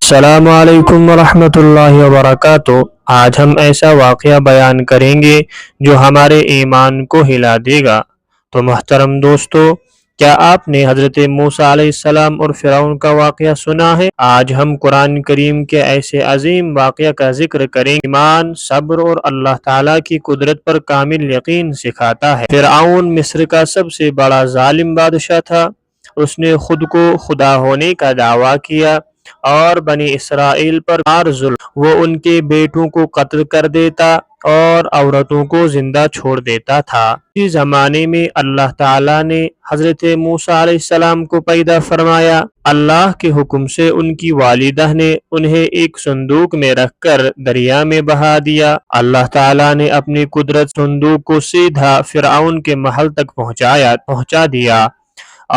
السلام علیکم ورحمۃ اللہ وبرکاتہ۔ آج ہم ایسا واقعہ بیان کریں گے جو ہمارے ایمان کو ہلا دے گا۔ تو محترم دوستو، کیا آپ نے حضرت موسیٰ علیہ السلام اور فرعون کا واقعہ سنا ہے؟ آج ہم قرآن کریم کے ایسے عظیم واقعہ کا ذکر کریں۔ ایمان، صبر اور اللہ تعالیٰ کی قدرت پر کامل یقین سکھاتا ہے۔ فرعون مصر کا سب سے بڑا ظالم بادشاہ تھا۔ اس نے خود کو خدا ہونے کا دعویٰ کیا اور بنی اسرائیل پر ظلم۔ وہ ان کے بیٹوں کو قتل کر دیتا اور عورتوں کو زندہ چھوڑ دیتا تھا۔ اسی زمانے میں اللہ تعالیٰ نے حضرت موسیٰ علیہ السلام کو پیدا فرمایا۔ اللہ کے حکم سے ان کی والدہ نے انہیں ایک صندوق میں رکھ کر دریا میں بہا دیا۔ اللہ تعالیٰ نے اپنی قدرت صندوق کو سیدھا فرعون کے محل تک پہنچا دیا،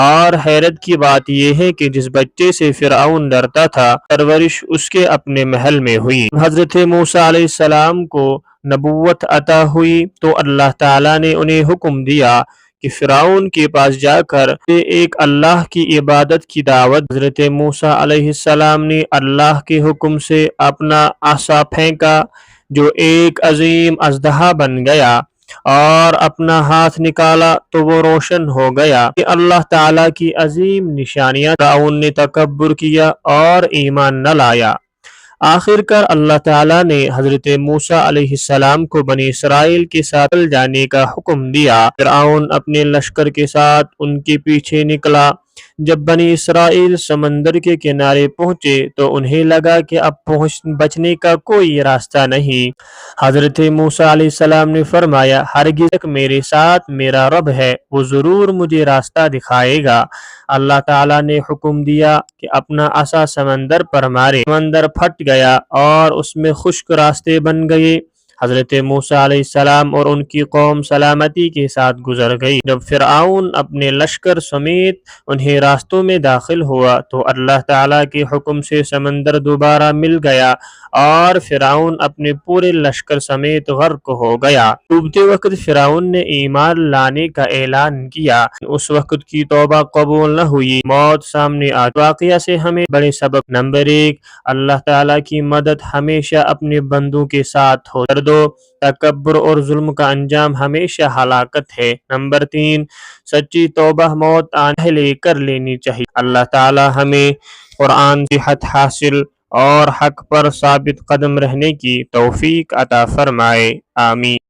اور حیرت کی بات یہ ہے کہ جس بچے سے فرعون ڈرتا تھا، پرورش اس کے اپنے محل میں ہوئی۔ حضرت موسیٰ علیہ السلام کو نبوت عطا ہوئی تو اللہ تعالیٰ نے انہیں حکم دیا کہ فرعون کے پاس جا کر ایک اللہ کی عبادت کی دعوت۔ حضرت موسیٰ علیہ السلام نے اللہ کے حکم سے اپنا عصا پھینکا جو ایک عظیم اژدہا بن گیا، اور اپنا ہاتھ نکالا تو وہ روشن ہو گیا۔ کہ اللہ تعالیٰ کی عظیم نشانیاں، فرعون نے تکبر کیا اور ایمان نہ لایا۔ آخر کار اللہ تعالیٰ نے حضرت موسیٰ علیہ السلام کو بنی اسرائیل کے ساتھ چل جانے کا حکم دیا۔ فرعون اپنے لشکر کے ساتھ ان کے پیچھے نکلا۔ جب بنی اسرائیل سمندر کے کنارے پہنچے تو انہیں لگا کہ اب بچنے کا کوئی راستہ نہیں۔ حضرت موسیٰ علیہ السلام نے فرمایا، ہرگز تک میرے ساتھ میرا رب ہے، وہ ضرور مجھے راستہ دکھائے گا۔ اللہ تعالیٰ نے حکم دیا کہ اپنا عصا سمندر پر مارے۔ سمندر پھٹ گیا اور اس میں خشک راستے بن گئے۔ حضرت موسیٰ علیہ السلام اور ان کی قوم سلامتی کے ساتھ گزر گئی۔ جب فرعون اپنے لشکر سمیت انہیں راستوں میں داخل ہوا تو اللہ تعالیٰ کے حکم سے سمندر دوبارہ مل گیا اور فرعون اپنے پورے لشکر سمیت غرق ہو گیا۔ ڈوبتے وقت فرعون نے ایمان لانے کا اعلان کیا، اس وقت کی توبہ قبول نہ ہوئی، موت سامنے آ گئی۔ واقعہ سے ہمیں بڑے سبق۔ نمبر 1، اللہ تعالیٰ کی مدد ہمیشہ اپنے بندوں کے ساتھ ہو۔ تکبر اور ظلم کا انجام ہمیشہ ہلاکت ہے۔ نمبر 3، سچی توبہ موت آنے پہلے کر لینی چاہیے۔ اللہ تعالیٰ ہمیں قرآن صحت حاصل اور حق پر ثابت قدم رہنے کی توفیق عطا فرمائے۔ آمین۔